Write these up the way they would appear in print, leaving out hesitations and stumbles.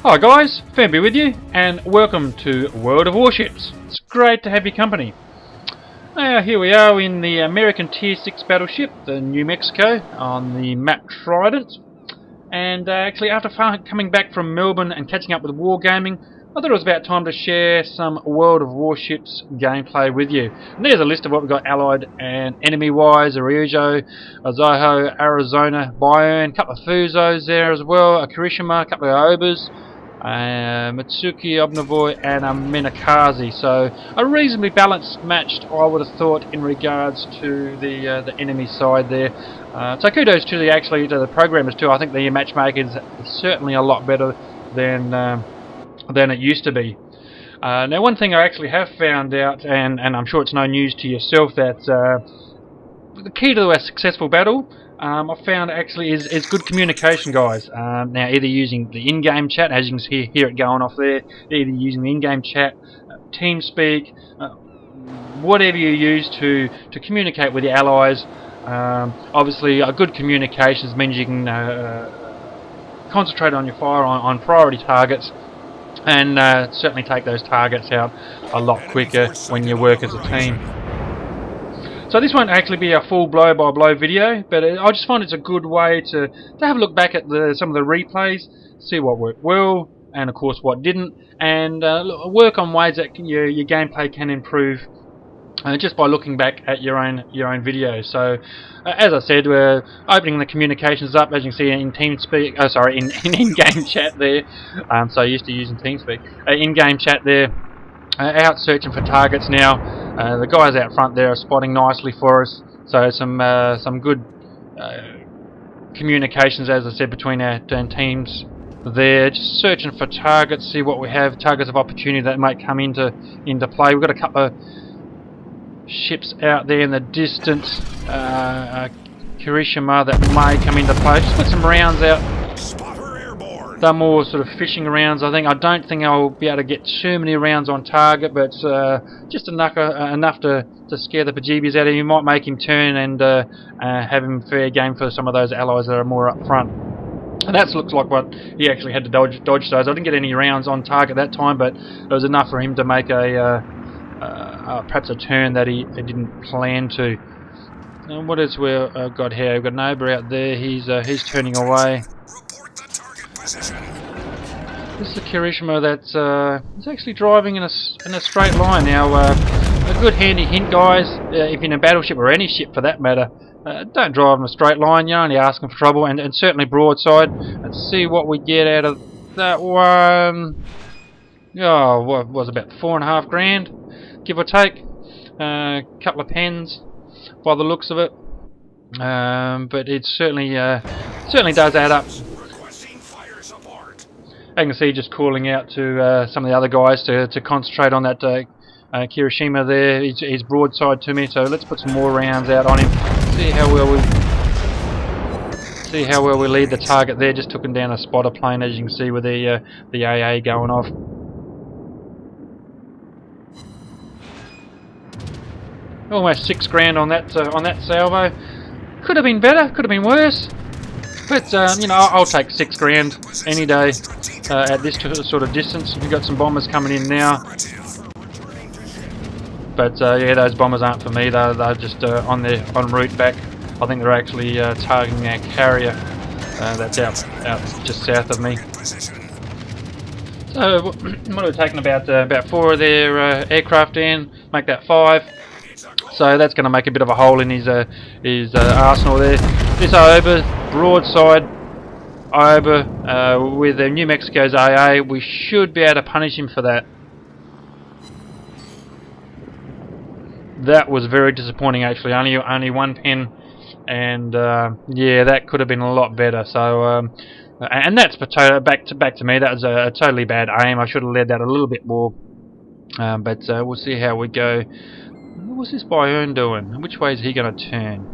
Hi guys, Firmbie with you, and welcome to World of Warships. It's great to have your company. Here we are in the American Tier 6 battleship, the New Mexico, on the map Trident. And actually, after coming back from Melbourne and catching up with Wargaming, I thought it was about time to share some World of Warships gameplay with you. And there's a list of what we've got allied and enemy-wise: Araujo, Azaho, Arizona, Bayern, a couple of Fuzos there as well, a Kirishima, a couple of Obers, Mitsuki, Obnavoy, and a Menakazi. So a reasonably balanced match, I would have thought, in regards to the enemy side there. So kudos to the programmers too. I think the matchmaking is certainly a lot better than it used to be. Now, one thing I actually have found out, and I'm sure it's no news to yourself, that the key to a successful battle, I've found actually is good communication, guys. Now, either using the in-game chat, as you can hear it going off there, either using the in-game chat, TeamSpeak, whatever you use to communicate with your allies. Obviously, good communications means you can concentrate on your fire on priority targets, and certainly take those targets out a lot quicker when you work as a team. So this won't actually be a full blow-by-blow video, but I just find it's a good way to have a look back at some of the replays, see what worked well, and of course what didn't, and work on ways that your gameplay can improve just by looking back at your own videos. So as I said, we're opening the communications up, as you can see in TeamSpeak. In in-game chat there. So used to using TeamSpeak. In-game chat there. Out searching for targets now. The guys out front there are spotting nicely for us. So some good communications, as I said, between our teams there. Just searching for targets, see what we have, targets of opportunity that might come into play. We've got a couple of ships out there in the distance, Kirishima, that may come into play. Just put some rounds out. They're more sort of fishing rounds, I think. I don't think I'll be able to get too many rounds on target, but just enough to scare the bejeebies out of him. You might make him turn and have him fair game for some of those allies that are more up front. And that looks like what he actually had to dodge those. I didn't get any rounds on target that time, but it was enough for him to make perhaps a turn that he didn't plan to. And what else we've got here? We've got an Ober out there. He's turning away. This is the Kirishima that's actually driving in a straight line. Now, a good handy hint, guys, if you're in a battleship or any ship for that matter, don't drive in a straight line. You're only asking for trouble, and certainly broadside. Let's see what we get out of that one. Oh, what was it, about $4.5 grand, give or take. Couple of pens by the looks of it, but it certainly does add up. I can see just calling out to some of the other guys to concentrate on that Kirishima there. He's broadside to me, so let's put some more rounds out on him. See how well we lead the target there. Just took him down a spotter plane, as you can see, with the AA going off. Almost $6 grand on that salvo. Could have been better, could have been worse, but you know, I'll take $6 grand any day at this sort of distance. We've got some bombers coming in now, but yeah, those bombers aren't for me. They're just en route back. I think they're actually targeting our carrier that's out just south of me. So what we're taking about 4 of their aircraft in, make that 5. So that's going to make a bit of a hole in his arsenal there. This Ober, broadside Ober, with the New Mexico's AA, we should be able to punish him for that. That was very disappointing, actually. Only 1 pen, and yeah, that could have been a lot better. So and that's back to me. That was a totally bad aim. I should have led that a little bit more. But we'll see how we go. What's this Bayern doing? Which way is he going to turn?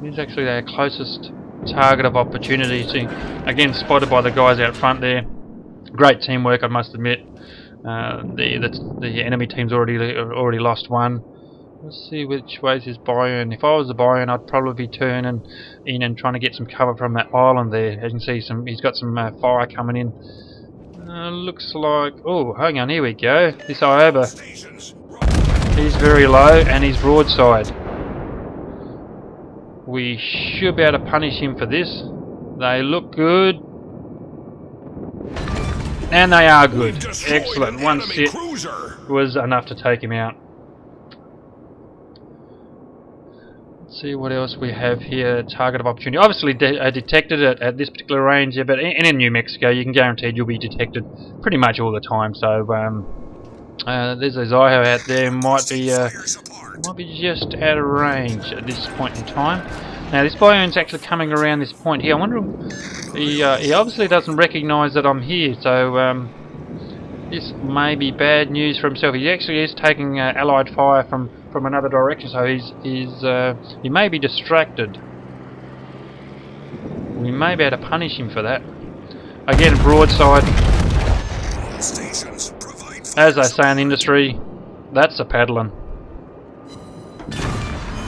He's actually our closest target of opportunity. See, again, spotted by the guys out front there. Great teamwork, I must admit. The enemy team's already lost 1. Let's see which way is his Bayern. If I was the Bayern, I'd probably be turning in and trying to get some cover from that island there. As you can see, he's got some fire coming in. Looks like... Oh, hang on, here we go. This Ioba. He's very low and he's broadside. We should be able to punish him for this. They look good. And they are good. Excellent. One sit was enough to take him out. Let's see what else we have here. Target of opportunity. Obviously detected at this particular range here, but in New Mexico you can guarantee you'll be detected pretty much all the time. So there's a Zyho out there. Might be just out of range at this point in time. Now this bione's actually coming around this point here. I wonder if he obviously doesn't recognise that I'm here, so this may be bad news for himself. He actually is taking allied fire from another direction, so he may be distracted. We may be able to punish him for that. Again, broadside. As they say in the industry, that's a paddling.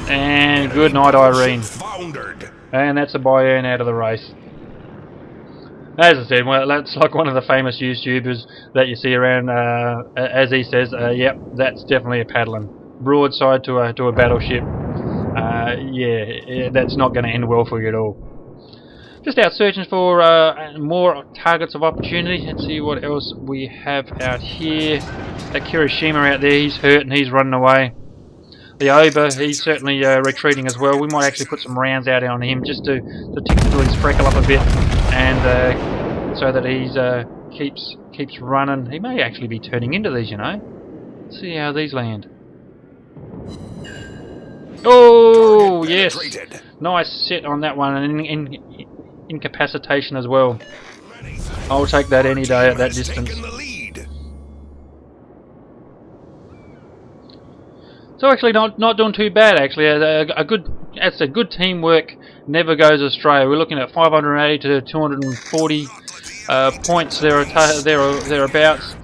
And good night, Irene. And that's a Bayern out of the race. As I said, well, that's like one of the famous YouTubers that you see around. As he says, yep, that's definitely a paddling. Broadside to a battleship. Yeah, that's not going to end well for you at all. Just out searching for more targets of opportunity. Let's see what else we have out here. That Kirishima out there, he's hurt and he's running away. The Oba, he's certainly retreating as well. We might actually put some rounds out on him just to tickle his freckle up a bit, and so that he's keeps running. He may actually be turning into these, you know. Let's see how these land. Oh yes, nice set on that one, and incapacitation as well. I'll take that any day at that distance. So actually, not doing too bad. Actually, it's a good teamwork. Never goes astray. We're looking at 580 to 240 points thereabouts.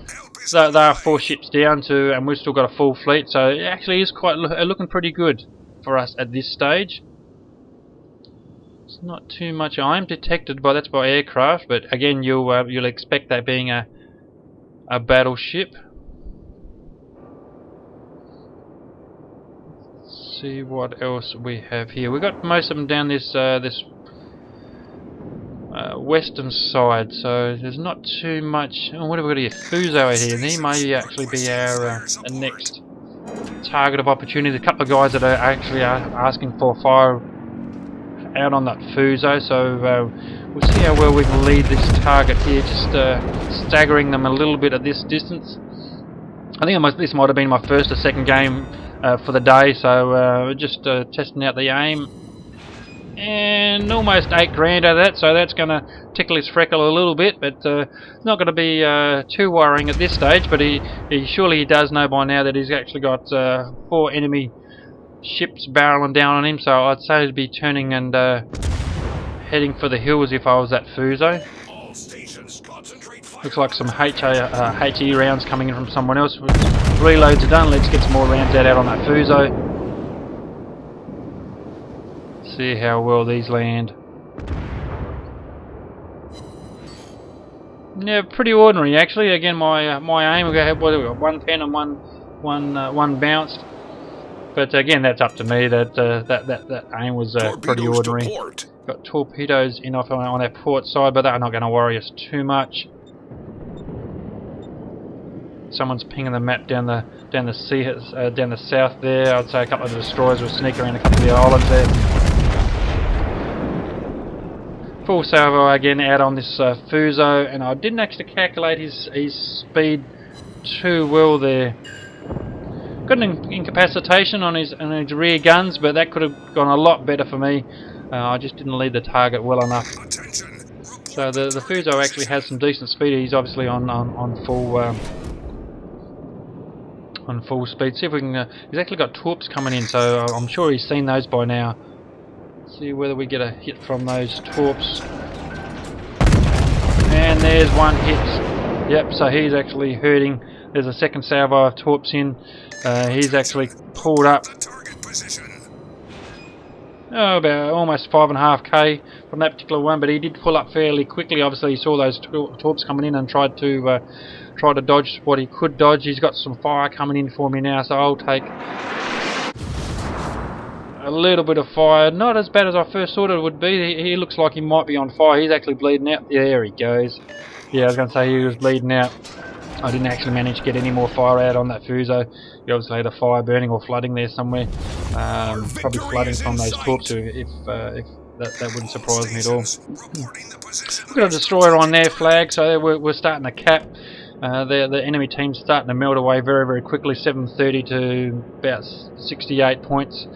So they are 4 ships down to, and we've still got a full fleet. So it actually is quite looking pretty good for us at this stage. It's not too much. I am detected by aircraft, but again, you'll expect that being a battleship. See what else we have here. We've got most of them down this western side, so there's not too much. Oh, what have we got here? Fuso out here, and he may actually be our next target of opportunity. A couple of guys that are actually asking for fire out on that Fuso, so we'll see how well we can lead this target here, just staggering them a little bit at this distance. I think this might have been my first or second game for the day, so just testing out the aim, and almost 8 grand out of that, so that's going to tickle his freckle a little bit, but it's not going to be too worrying at this stage. But he surely does know by now that he's actually got 4 enemy ships barreling down on him, so I'd say he'd be turning and heading for the hills if I was that Fuso. Looks like some HE rounds coming in from someone else. Reloads are done. Let's get some more rounds out on that Fuso. See how well these land. Yeah, pretty ordinary actually. Again, my aim. We got 110 and one bounced. But again, that's up to me. That aim was pretty ordinary. Got torpedoes in off on our port side, but they're not going to worry us too much. Someone's pinging the map down the south there. I'd say a couple of the destroyers will sneak around a couple of the islands there. Full salvo again out on this Fuso, and I didn't actually calculate his speed too well there. Got an incapacitation on his rear guns, but that could have gone a lot better for me. I just didn't lead the target well enough. So the Fuso actually has some decent speed. He's obviously on full speed. See if we can. He's actually got torps coming in, so I'm sure he's seen those by now. See whether we get a hit from those torps. And there's one hit. Yep. So he's actually hurting. There's a second salvo of torps in. He's actually pulled up. about almost 5.5k from that particular one, but he did pull up fairly quickly. Obviously he saw those torps coming in and tried to dodge what he could dodge. He's got some fire coming in for me now, so I'll take a little bit of fire. Not as bad as I first thought it would be. He looks like he might be on fire. He's actually bleeding out. There he goes. Yeah, I was going to say he was bleeding out. I didn't actually manage to get any more fire out on that fuso. He obviously had a fire burning or flooding there somewhere. Probably flooding from those torps, if that wouldn't surprise me at all. We've got a destroyer on their flag, so we're starting to cap. The enemy team's starting to melt away very, very quickly. 730 to about 68 points.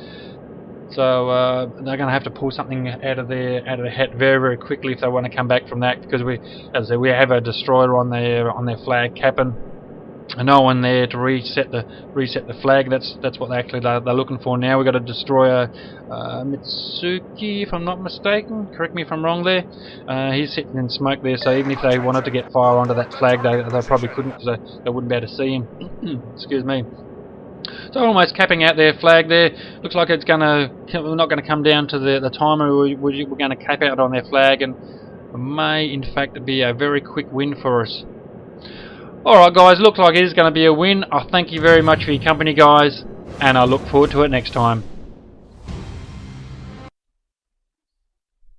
So they're going to have to pull something out of their hat very, very quickly if they want to come back from that, because as I say, we have a destroyer on their flag capping, and no one there to reset the flag. That's what they're looking for now. We've got a destroyer, Mitsuki, if I'm not mistaken. Correct me if I'm wrong there. He's sitting in smoke there, so even if they wanted to get fire onto that flag, they probably couldn't, because they wouldn't be able to see him. Excuse me. So almost capping out their flag there. Looks like it's we're not going to come down to the timer. We're going to cap out on their flag, and it may in fact be a very quick win for us. Alright guys, looks like it is going to be a win. I thank you very much for your company guys, and I look forward to it next time.